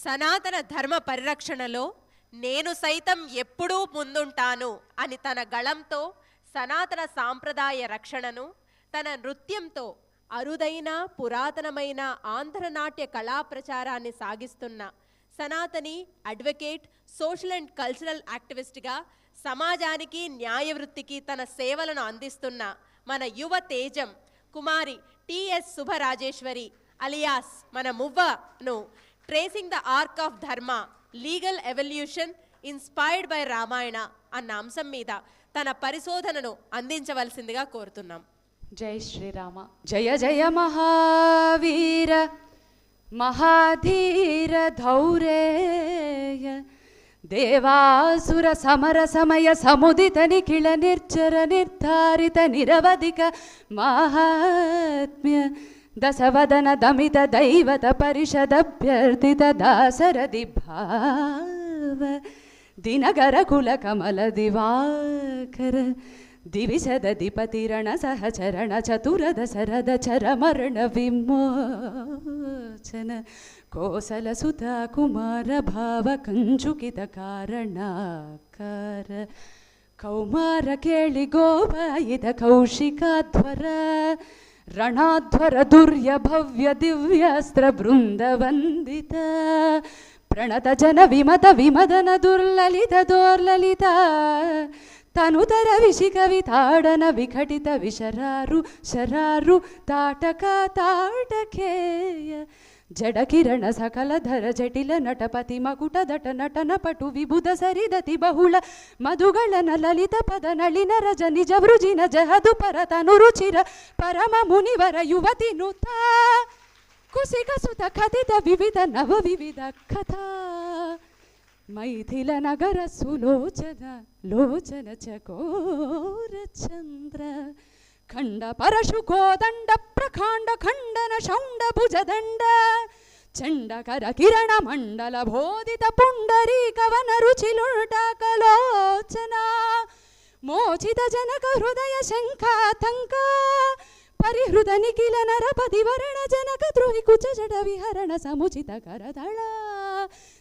సనాతన ధర్మ పరిరక్షణలో నేను సైతం ఎప్పుడూ ముందుంటాను అని తన గళంతో సనాతన సాంప్రదాయ రక్షణను తన నృత్యంతో అరుదైన పురాతనమైన ఆంధ్రనాట్య కళా ప్రచారాన్ని సాగిస్తున్న సనాతని అడ్వకేట్, సోషల్ అండ్ కల్చరల్ యాక్టివిస్ట్గా సమాజానికి న్యాయ వృత్తికి తన సేవలను అందిస్తున్న మన యువ తేజం కుమారి టిఎస్ శుభరాజేశ్వరి అలియాస్ మన మువ్వను ట్రేసింగ్ ద ఆర్క్ ఆఫ్ ధర్మ legal evolution inspired by Ramayana అన్న అంశం మీద తన పరిశోధనను అందించవలసిందిగా కోరుతున్నాం. జై శ్రీరామ. జయ జయ మహావీర మహాధీర ధౌరేయ దేవాసుర సమర సమయ సముదిత నిఖిల నిర్జర నిర్ధారిత నిరవధిక మహాత్మ్య దశవదన దమిత దైవత పరిషదభ్యర్థిత దాసరథి భావ దినగర కుల కమల దివాకర దివిశదధిపతిరణ సహచరణ చతురద శరద చరమరణ విమోచన కోసల సుత కుమార భావ కంచుకిత కారణాకార కౌమార కేళి గోపాయిత కౌశికాధ్వర రణాధ్వర దుర్య భవ్య దివ్యాస్త్ర బృంద వందిత ప్రణత జన విమత విమదన దుర్లలిత దోర్లలిత తనుతర విషికవితాడన విఘటిత విశరారు శరారు తాటక తాటకేయ జడకిరణ సకల ధర జటిల నటపతి మకుట దట నటన పటు విబుధ సరిదతి బహుళ మధుగళన లలిత పద నళిన రజ నిజ వృజిన జహదు పరతను రుచిర పరమ మునివర యువతి నుత కుసిక సుత కథిత వివిధ నవ వివిధ కథా మైథిల నగర సులోచన లోచన చకోర చంద్ర ఖండ పరశు కోదండ ప్రఖండ ఖండన షౌండ భుజదండ చండకర కిరణ మండల బోధిత పుండరీ కవన రుచిలుటాకలోచన మోచిత జనక హృదయ శంఖాతంక పరిహృత నిఖిల నరపతి వరణ జనక ద్రోహి కుచ జడ విహరణ సముచిత కరదళ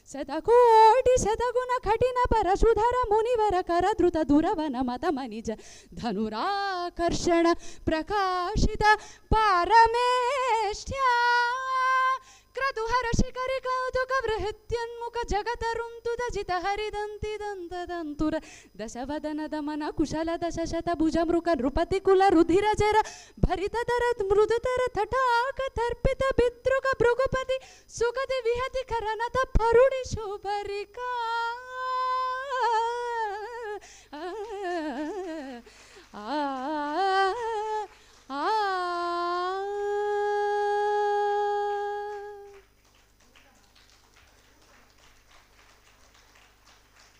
శతకోటి శతగుణ కఠిన పరశుధర మునివర కర ధృత దురవన మత మనిజ ధనురాకర్షణ ప్రకాశిత పారమేష్ట్యా క్రతుహర శిఖరి కౌతుక బృహత్యన్ముఖ జగతరుంతుద జిత హరిదంతి దంతదంతుర దశవదన దమన కుశల దశ శత భుజ మృక నృపతి కుల రుధిర జర భరితర మృదుతర తటాక తర్పిత బిద్రుక భృగుపతి సుగతి విహతి కరనత పరుడి శుభరికా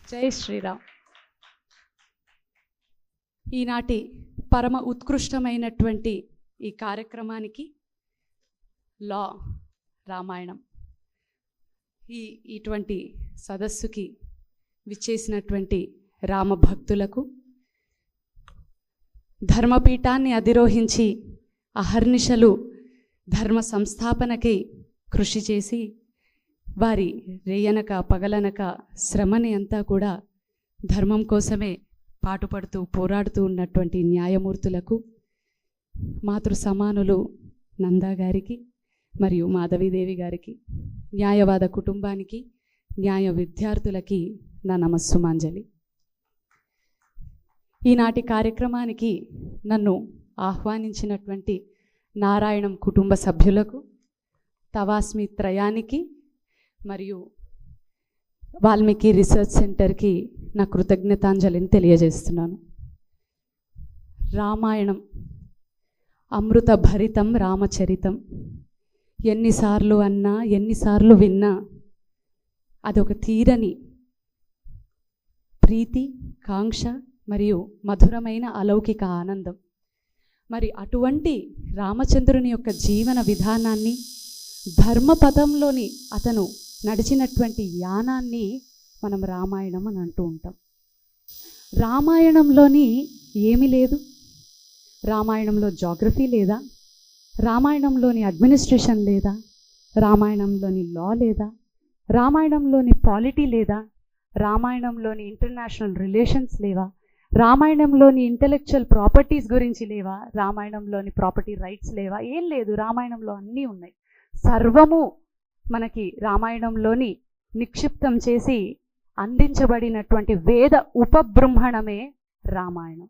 జై శ్రీరామ్. ఈనాటి పరమ ఉత్కృష్టమైనటువంటి ఈ కార్యక్రమానికి లా రామాయణం ఇటువంటి సదస్సుకి విచ్చేసినటువంటి రామభక్తులకు ధర్మపీఠాన్ని అధిరోహించి అహర్నిశలు ధర్మ సంస్థాపనకై కృషి చేసి వారి రేయనక పగలనక శ్రమని అంతా కూడా ధర్మం కోసమే పాటుపడుతూ పోరాడుతూ ఉన్నటువంటి న్యాయమూర్తులకు, మాతృ సమానులు నందా గారికి మరియు మాధవీదేవి గారికి, న్యాయవాద కుటుంబానికి, న్యాయ విద్యార్థులకి నా నమస్సుమాంజలి. ఈనాటి కార్యక్రమానికి నన్ను ఆహ్వానించినటువంటి నారాయణం కుటుంబ సభ్యులకు, తవాస్మి త్రయానికి మరియు వాల్మీకి రీసెర్చ్ సెంటర్కి నా కృతజ్ఞతాంజలిని తెలియజేస్తున్నాను. రామాయణం అమృత భరితం రామచరితం. ఎన్నిసార్లు అన్నా ఎన్నిసార్లు విన్నా అదొక తీరని ప్రీతి, కాంక్ష మరియు మధురమైన అలౌకిక ఆనందం. మరి అటువంటి రామచంద్రుని యొక్క జీవన విధానాన్ని, ధర్మపదంలోని అతను నడిచినటువంటి యానాన్ని మనం రామాయణం అని అంటూ ఉంటాం. రామాయణంలోని ఏమీ లేదు. రామాయణంలో జాగ్రఫీ లేదా, రామాయణంలోని అడ్మినిస్ట్రేషన్ లేదా, రామాయణంలోని లా లేదా, రామాయణంలోని పాలిటీ లేదా? రామాయణంలోని ఇంటర్నేషనల్ రిలేషన్స్ లేవా? రామాయణంలోని ఇంటెలెక్చువల్ ప్రాపర్టీస్ గురించి లేవా? రామాయణంలోని ప్రాపర్టీ రైట్స్ లేవా? ఏం లేదు, రామాయణంలో అన్నీ ఉన్నాయి. సర్వము మనకి రామాయణంలోని నిక్షిప్తం చేసి అందించబడినటువంటి వేద ఉపబృంహణమే Ramayanam.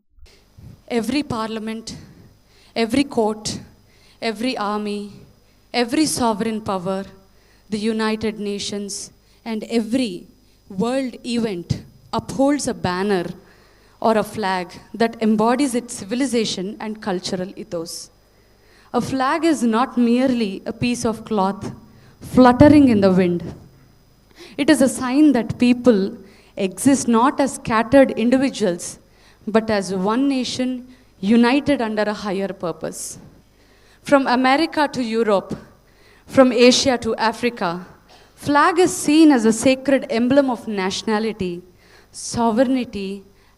Every parliament, every court, every army, every sovereign power, the United Nations, and every world event upholds a banner or a flag that embodies its civilization and cultural ethos. A flag is not merely a piece of cloth fluttering in the wind. It is a sign that people exist not as scattered individuals, but as one nation united under a higher purpose. From America to Europe, from Asia to Africa, flag is seen as a sacred emblem of nationality, sovereignty,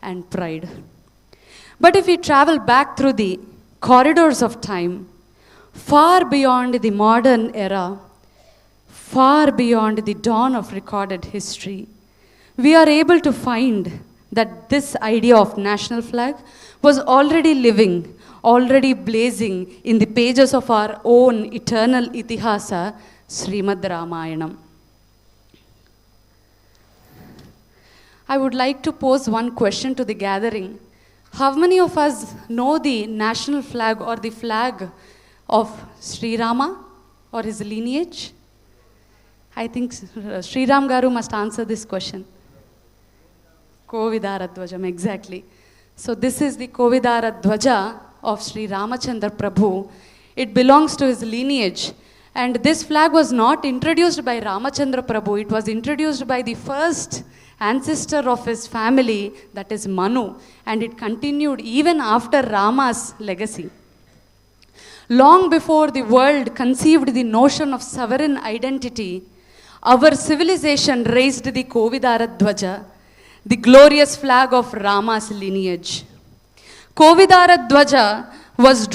and pride. But if we travel back through the corridors of time, far beyond the modern era, far beyond the dawn of recorded history, we are able to find that this idea of national flag was already living, already blazing in the pages of our own eternal Itihasa, Srimad Ramayanam. I would like to pose one question to the gathering. How many of us know the national flag or the flag of Sri Rama or his lineage? I think Sri Ram Garu must answer this question. Kovidara Dvajam, exactly. So this is the Kovidara Dvaja of Sri Ramachandra Prabhu. It belongs to his lineage. And this flag was not introduced by Ramachandra Prabhu. It was introduced by the first ancestor of his family, that is Manu. And it continued even after Rama's legacy. Long before the world conceived the notion of sovereign identity, our civilization raised the Kovidara Dvaja, the glorious flag of Rama's lineage. Kovidara Dvaja was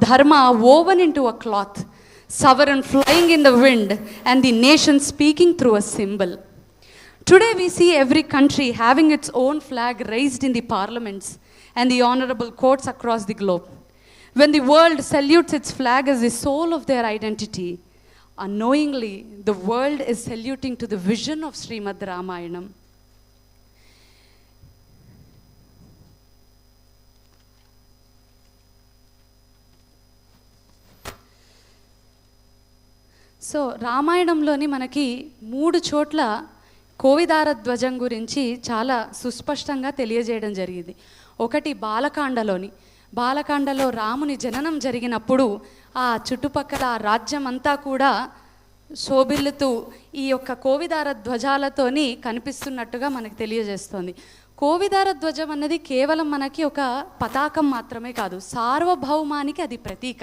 dharma woven into a cloth, sovereign flying in the wind, and the nation speaking through a symbol. Today we see every country having its own flag raised in the parliaments and the honorable courts across the globe. When the world salutes its flag as the soul of their identity, unknowingly the world is saluting to the vision of Srimad Ramayanam. So రామాయణంలోని మనకి 3 చోట్ల కోవిదార ధ్వజం గురించి చాలా సుస్పష్టంగా తెలియజేయడం జరిగింది. ఒకటి బాలకాండలో రాముని జననం జరిగినప్పుడు ఆ చుట్టుపక్కల రాజ్యం అంతా కూడా శోభిల్లుతూ ఈ యొక్క కోవిదార ధ్వజాలతోని కనిపిస్తున్నట్టుగా మనకు తెలియజేస్తుంది. కోవిదార ధ్వజం అన్నది కేవలం మనకి ఒక పతాకం మాత్రమే కాదు, సార్వభౌమానికి అది ప్రతీక.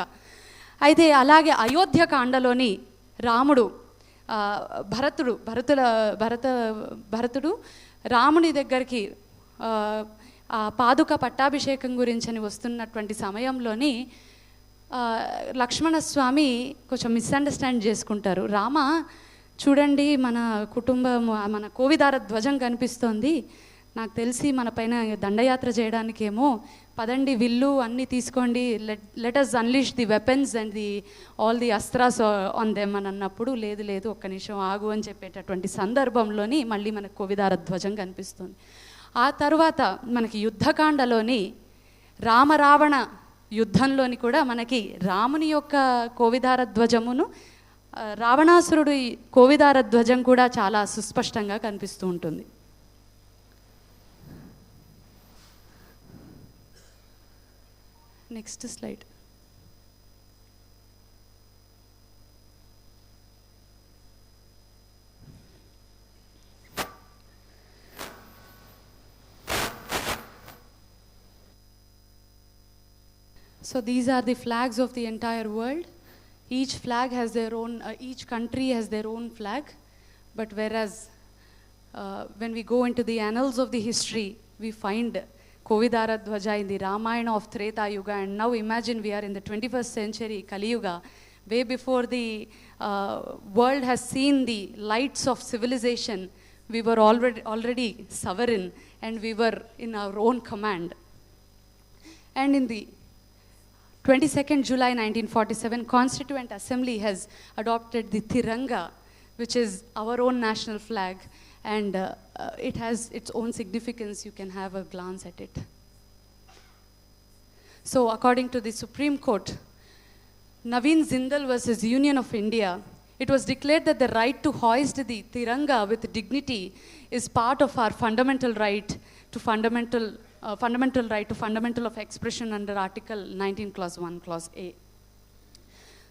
అయితే అలాగే అయోధ్యకాండలోని రాముడు భరతుడు రాముని దగ్గరికి ఆ పాదుక పట్టాభిషేకం గురించని వస్తున్నటువంటి సమయంలోని లక్ష్మణస్వామి కొంచెం మిస్అండర్స్టాండ్ చేసుకుంటారు. రామ చూడండి, మన కుటుంబం మన కోవిదార ధ్వజం కనిపిస్తోంది, నాకు తెలిసి మన పైన దండయాత్ర చేయడానికేమో, పదండి విల్లు అన్నీ తీసుకోండి, let us unleash the weapons and all the astras on them అని అన్నప్పుడు, లేదు ఒక్క నిమిషం ఆగు అని చెప్పేటటువంటి సందర్భంలోని మళ్ళీ మనకు కోవిదార ధ్వజం కనిపిస్తుంది. ఆ తర్వాత మనకి యుద్ధకాండలోని రామరావణ యుద్ధంలోని కూడా మనకి రాముని యొక్క కోవిదార ధ్వజమును రావణాసురుడి కోవిదార ధ్వజం కూడా చాలా సుస్పష్టంగా కనిపిస్తూ ఉంటుంది. Next slide. So these are the flags of the entire world. Each flag has their own, each country has their own flag. But whereas when we go into the annals of the history, we find Kovidara Dvaja in the Ramayana of Treta Yuga, and now imagine we are in the 21st century Kali Yuga, way before the world has seen the lights of civilization, we were already sovereign, and we were in our own command. And in the 22nd July 1947, Constituent Assembly has adopted the Tiranga, which is our own national flag, and it has its own significance. You can have a glance at it. So according to the Supreme Court, Naveen Zindal versus Union of India, it was declared that the right to hoist the Tiranga with dignity is part of our fundamental right to fundamental of expression under Article 19, Clause 1, Clause A.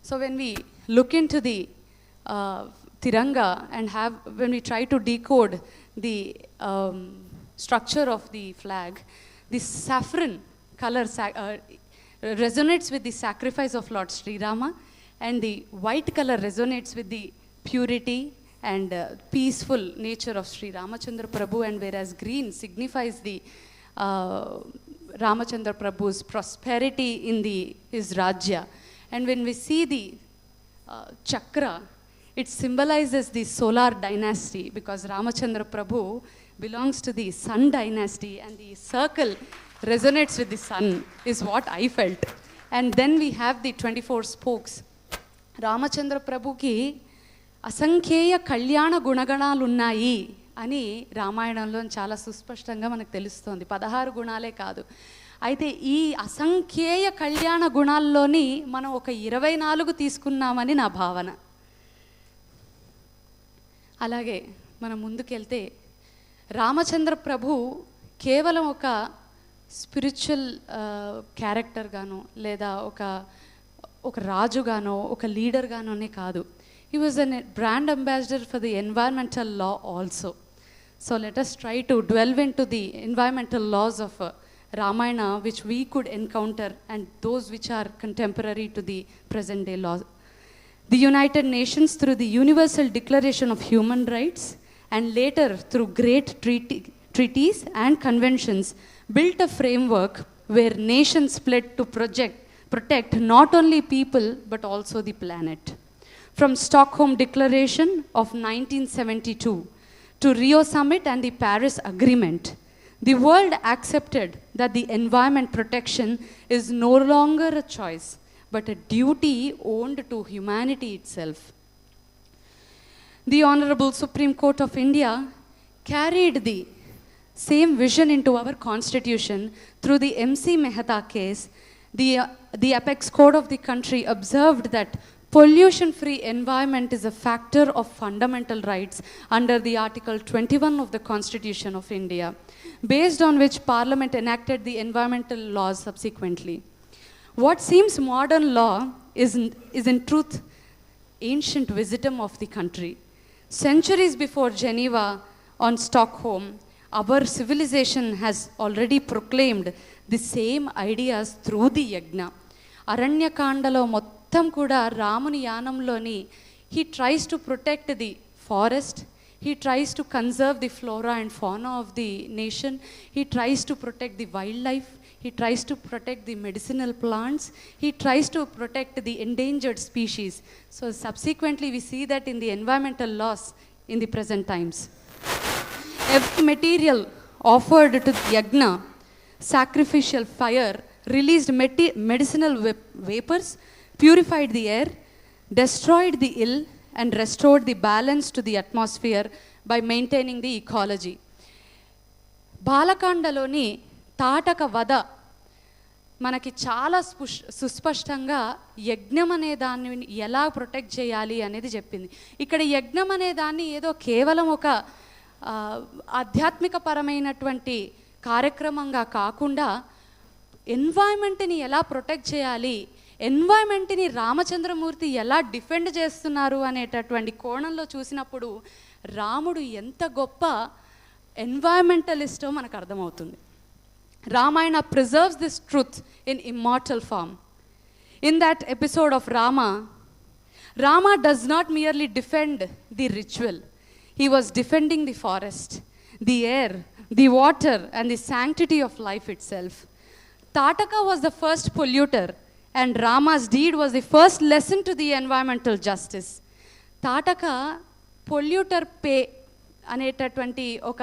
So when we look into the Tiranga and when we try to decode the structure of the flag, the saffron color resonates with the sacrifice of Lord Sri Rama, and the white color resonates with the purity and peaceful nature of Sri Ramachandra Prabhu, and whereas green signifies the Ramachandra Prabhu's prosperity in his Rajya. And when we see the chakra, it symbolizes the solar dynasty, because Ramachandra Prabhu belongs to the sun dynasty, and the circle resonates with the sun, is what I felt. And then we have the 24 spokes. Ramachandra Prabhuki అసంఖ్యేయ కళ్యాణ గుణగణాలు ఉన్నాయి అని రామాయణంలో చాలా సుస్పష్టంగా మనకు తెలుస్తోంది. 16 గుణాలే కాదు. అయితే ఈ అసంఖ్యేయ కళ్యాణ గుణాల్లోని మనం ఒక 24 తీసుకున్నామని నా భావన. అలాగే మనం ముందుకెళ్తే రామచంద్ర ప్రభు కేవలం ఒక స్పిరిచువల్ క్యారెక్టర్గానో లేదా ఒక రాజుగానో ఒక లీడర్గానోనే కాదు. He was a brand ambassador for the environmental law also. So let us try to delve into the environmental laws of Ramayana, which we could encounter, and those which are contemporary to the present day laws. The United Nations, through the Universal Declaration of Human Rights, and later through great treaties and conventions, built a framework where nations pledged to protect not only people but also the planet. From Stockholm Declaration of 1972 to Rio Summit and the Paris Agreement, the world accepted that the environment protection is no longer a choice, but a duty owed to humanity itself. The Honorable Supreme Court of India carried the same vision into our Constitution through the MC Mehta case. The apex court of the country observed that pollution-free environment is a factor of fundamental rights under the Article 21 of the Constitution of India, based on which Parliament enacted the environmental laws subsequently. What seems modern law is in truth ancient wisdom of the country. Centuries before Geneva on Stockholm, our civilization has already proclaimed the same ideas through the Yajna. Aranyakandalo మొత్తం కూడా రాముని యానంలోని he tries to protect the forest, he tries to conserve the flora and fauna of the nation, he tries to protect the wildlife, he tries to protect the medicinal plants, he tries to protect the endangered species. So subsequently we see that in the environmental laws in the present times. Every material offered to the yagna, sacrificial fire, released medicinal vapors, purified the air, destroyed the ill, and restored the balance to the atmosphere by maintaining the ecology. బాలకాండలోని Tataka వధ మనకి చాలా సుస్పష్టంగా యజ్ఞం అనే దాన్ని ఎలా protect చేయాలి అనేది చెప్పింది. ఇక్కడ యజ్ఞం అనే దాన్ని ఏదో కేవలం ఒక ఆధ్యాత్మిక పరమైనటువంటి కార్యక్రమంగా కాకుండా ఎన్వైరన్మెంట్ని ఎలా ప్రొటెక్ట్ చేయాలి, ఎన్వైరన్మెంట్ని రామచంద్రమూర్తి ఎలా డిఫెండ్ చేస్తున్నారు అనేటటువంటి కోణంలో చూసినప్పుడు రాముడు ఎంత గొప్ప ఎన్వైరన్మెంటలిస్టో మనకు అర్థమవుతుంది. Ramayana preserves this truth in immortal form. In that episode of Rama does not merely defend the ritual. He was defending the forest, the air, the water, and the sanctity of life itself. Tataka was the first polluter, and Rama's deed was the first lesson to the environmental justice. Tataka polluter pay అనేటటువంటి ఒక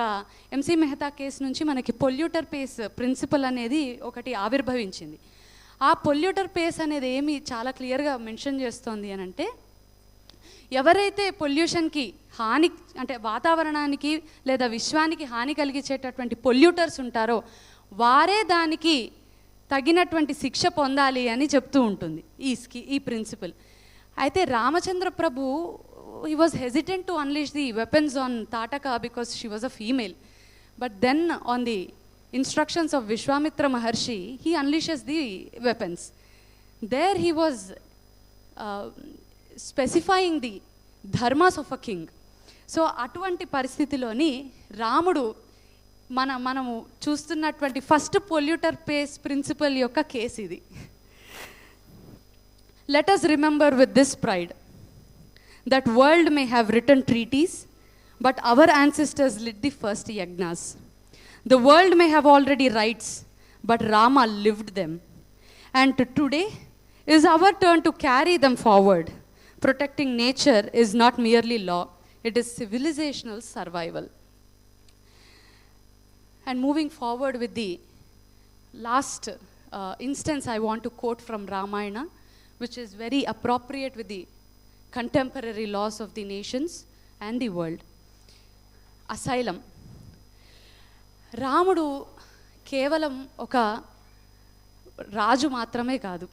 MC Mehta case నుంచి మనకి polluter face principal అనేది ఒకటి ఆవిర్భవించింది. ఆ polluter face అనేది ఏమి చాలా క్లియర్గా మెన్షన్ చేస్తోంది అని అంటే, ఎవరైతే పొల్యూషన్కి హాని అంటే వాతావరణానికి లేదా విశ్వానికి హాని కలిగించేటటువంటి పొల్యూటర్స్ ఉంటారో వారే దానికి తగినటువంటి శిక్ష పొందాలి అని చెప్తూ ఉంటుంది ఈ ప్రిన్సిపల్. అయితే రామచంద్ర ప్రభు he was hesitant to unleash the weapons on Tataka because she was a female. But then on the instructions of Vishwamitra Maharshi, he unleashes the weapons. There he was specifying the dharmas of a king. So అటువంటి పరిస్థితిలోని రాముడు మనము చూస్తున్నటువంటి first polluter face principal యొక్క case ఇది. Let us remember with this pride that world may have written treaties, but our ancestors lit the first yagnas. The world may have already rights, but Rama lived them. And today is our turn to carry them forward. Protecting nature is not merely law, it is civilizational survival. And moving forward with the last instance I want to quote from Ramayana, which is very appropriate with the contemporary laws of the nations and the world. Asylum. రాముడు కేవలం ఒక రాజు మాత్రమే కాదు,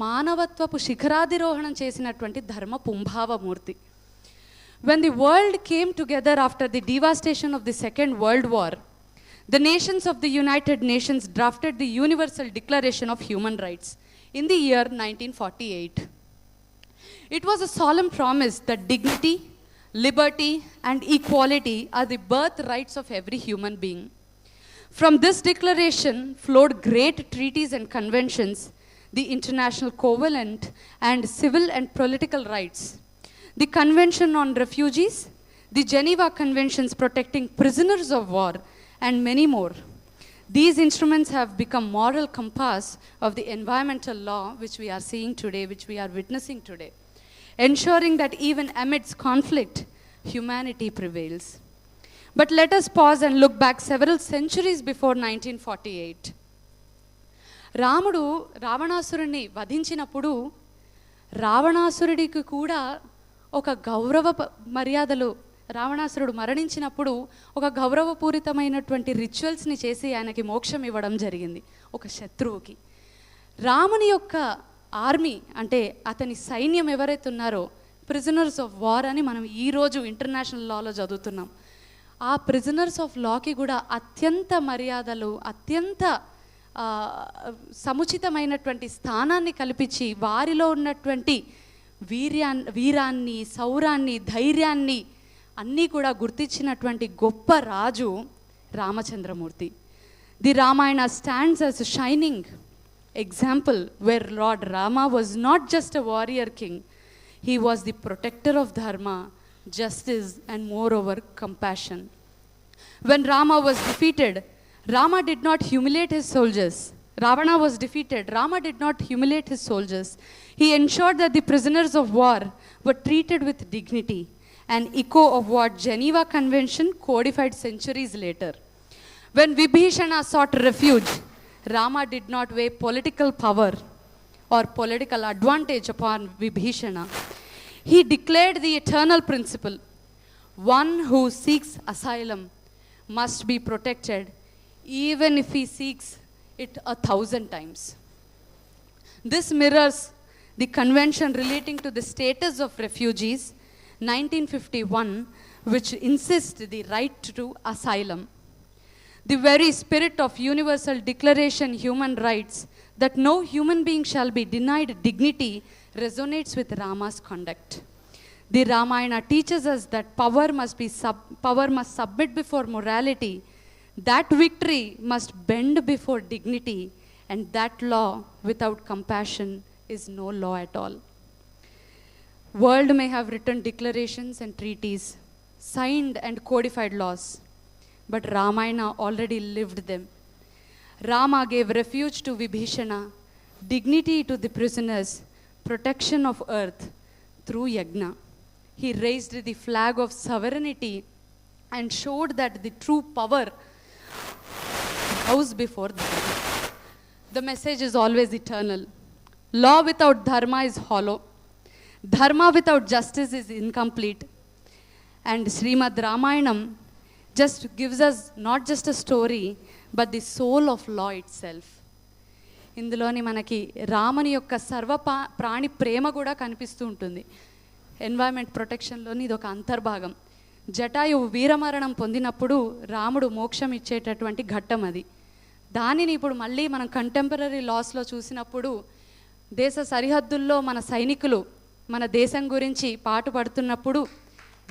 మానవత్వపు శిఖరాధిరోహణం చేసినటువంటి ధర్మ పుంభావమూర్తి. When the world came together after the devastation of the Second World War, the nations of the United Nations drafted the Universal Declaration of Human Rights in the year 1948. It was a solemn promise that dignity, liberty, and equality are the birthrights of every human being. From this declaration flowed great treaties and conventions, the International Covenant and civil and political rights, the Convention on Refugees, the Geneva Conventions protecting prisoners of war, and many more. These instruments have become moral compass of the environmental law which we are seeing today, which we are witnessing today, ensuring that even amidst conflict, humanity prevails. But let us pause and look back several centuries before 1948. రాముడు రావణాసురుణ్ణి వధించినప్పుడు రావణాసురుడికి కూడా ఒక గౌరవ మర్యాదలు, రావణాసురుడు మరణించినప్పుడు ఒక గౌరవపూరితమైనటువంటి రిచువల్స్ని చేసి ఆయనకి మోక్షం ఇవ్వడం జరిగింది ఒక శత్రువుకి. రాముని యొక్క ఆర్మీ అంటే అతని సైన్యం ఎవరైతే ఉన్నారో ప్రిజనర్స్ ఆఫ్ వార్ అని మనం ఈరోజు ఇంటర్నేషనల్ లాలో చదువుతున్నాం. ఆ ప్రిజనర్స్ ఆఫ్ లాకి కూడా అత్యంత మర్యాదలు, అత్యంత సముచితమైనటువంటి స్థానాన్ని కల్పించి వారిలో ఉన్నటువంటి వీరాన్ని, శౌరాన్ని, ధైర్యాన్ని అన్నీ కూడా గుర్తించినటువంటి గొప్ప రాజు రామచంద్రమూర్తి. The Ramayana stands as a shining example where Lord Rama was not just a warrior king, he was the protector of dharma, justice, and moreover compassion. When Rama was defeated, Rama did not humiliate his soldiers. Ravana was defeated. Rama did not humiliate his soldiers. He ensured that the prisoners of war were treated with dignity, an echo of what Geneva Convention codified centuries later. When Vibhishana sought refuge, Rama did not weigh political power or political advantage upon Vibhishana. He declared the eternal principle: one who seeks asylum must be protected, even if he seeks it 1,000 times. This mirrors the convention relating to the status of refugees, 1951, which insists the right to asylum. The very spirit of Universal Declaration Human Rights, that no human being shall be denied dignity, resonates with Rama's conduct. The Ramayana teaches us that power must submit before morality, that victory must bend before dignity, and that law without compassion is no law at all. World may have written declarations and treaties, signed and codified laws, but Ramayana already lived them. Rama gave refuge to Vibhishana, dignity to the prisoners, protection of earth through yagna. He raised the flag of sovereignty and showed that the true power bows before dharma. The message is always eternal. Law without dharma is hollow. Dharma without justice is incomplete. And Srimad Ramayanam just gives us not just a story, but the soul of law itself. ఇందులోని మనకి రాముని యొక్క ప్రాణి ప్రేమ కూడా కనిపిస్తూ ఉంటుంది. Environment ప్రొటెక్షన్లోని ఇది ఒక అంతర్భాగం. జటాయువు వీరమరణం పొందినప్పుడు రాముడు మోక్షం ఇచ్చేటటువంటి ఘట్టం అది. దానిని ఇప్పుడు మళ్ళీ మనం కంటెంపరీ లాస్లో చూసినప్పుడు దేశ సరిహద్దుల్లో మన సైనికులు మన దేశం గురించి పాటుపడుతున్నప్పుడు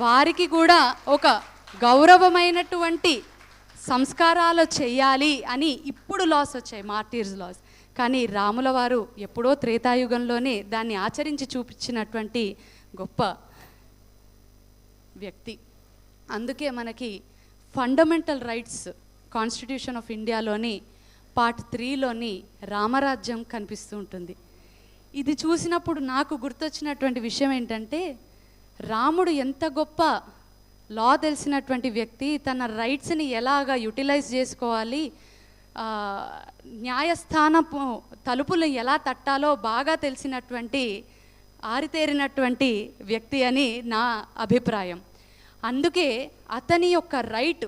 వారికి కూడా ఒక గౌరవమైనటువంటి సంస్కారాలు చేయాలి అని ఇప్పుడు లాస్ వచ్చాయి, మార్టీర్స్ లాస్. కానీ రాముల వారు ఎప్పుడో త్రేతాయుగంలోనే దాన్ని ఆచరించి చూపించినటువంటి గొప్ప వ్యక్తి. అందుకే మనకి ఫండమెంటల్ రైట్స్ కాన్స్టిట్యూషన్ ఆఫ్ ఇండియాలోని పార్ట్ 3లోని రామరాజ్యం కనిపిస్తూ ఉంటుంది. ఇది చూసినప్పుడు నాకు గుర్తొచ్చినటువంటి విషయం ఏంటంటే, రాముడు ఎంత గొప్ప లా తెలిసినటువంటి వ్యక్తి, తన రైట్స్ని ఎలాగా యూటిలైజ్ చేసుకోవాలి, న్యాయస్థానపు తలుపులు ఎలా తట్టాలో బాగా తెలిసినటువంటి ఆరితేరినటువంటి వ్యక్తి అని నా అభిప్రాయం. అందుకే అతని యొక్క రైట్,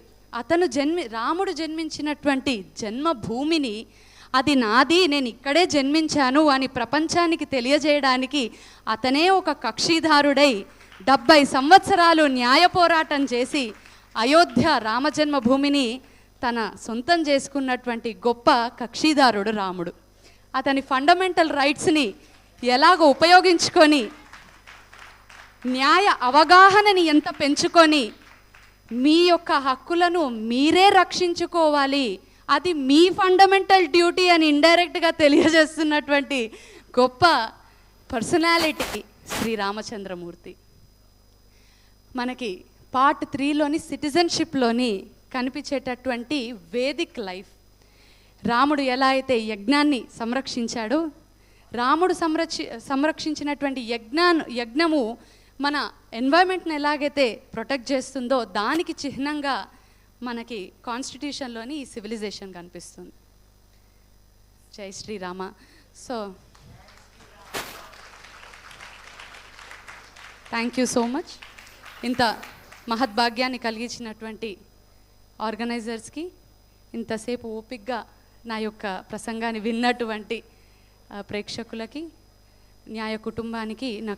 రాముడు జన్మించినటువంటి జన్మభూమిని అది నాది, నేను ఇక్కడే జన్మించాను అని ప్రపంచానికి తెలియజేయడానికి అతనే ఒక కక్షిదారుడై 70 సంవత్సరాలు న్యాయ పోరాటం చేసి అయోధ్య రామజన్మభూమిని తన సొంతం చేసుకున్నటువంటి గొప్ప కక్షిదారుడు రాముడు. అతని ఫండమెంటల్ రైట్స్ని ఎలాగో ఉపయోగించుకొని న్యాయ అవగాహనని ఎంత పెంచుకొని మీ యొక్క హక్కులను మీరే రక్షించుకోవాలి, అది మీ ఫండమెంటల్ డ్యూటీ అని ఇండైరెక్ట్గా తెలియజేస్తున్నటువంటి గొప్ప పర్సనాలిటీ శ్రీరామచంద్రమూర్తి. మనకి పార్ట్ 3లోని సిటిజన్షిప్లోని కనిపించేటటువంటి వేదిక్ లైఫ్, రాముడు ఎలా అయితే యజ్ఞాన్ని సంరక్షించాడో, రాముడు సంరక్షించినటువంటి యజ్ఞము మన ఎన్వైరన్మెంట్ని ఎలాగైతే ప్రొటెక్ట్ చేస్తుందో దానికి చిహ్నంగా మనకి కాన్స్టిట్యూషన్లోని ఈ సివిలైజేషన్ కనిపిస్తుంది. జై Srirama. So thank you so much. ఇంత మహద్భాగ్యాన్ని కలిగించినటువంటి ఆర్గనైజర్స్కి, ఇంతసేపు ఓపిక్గా నా యొక్క ప్రసంగాన్ని విన్నటువంటి ప్రేక్షకులకి, న్యాయ కుటుంబానికి నా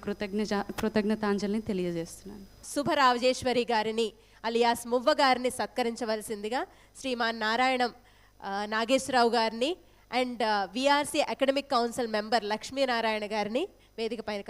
కృతజ్ఞతాంజలిని తెలియజేస్తున్నాను. శుభరాజేశ్వరి గారిని అలియాస్ మువ్వ గారిని సత్కరించవలసిందిగా శ్రీమాన్ నారాయణం నాగేశ్వరరావు గారిని and VRC academic council member Lakshminarayana గారిని వేదిక పైన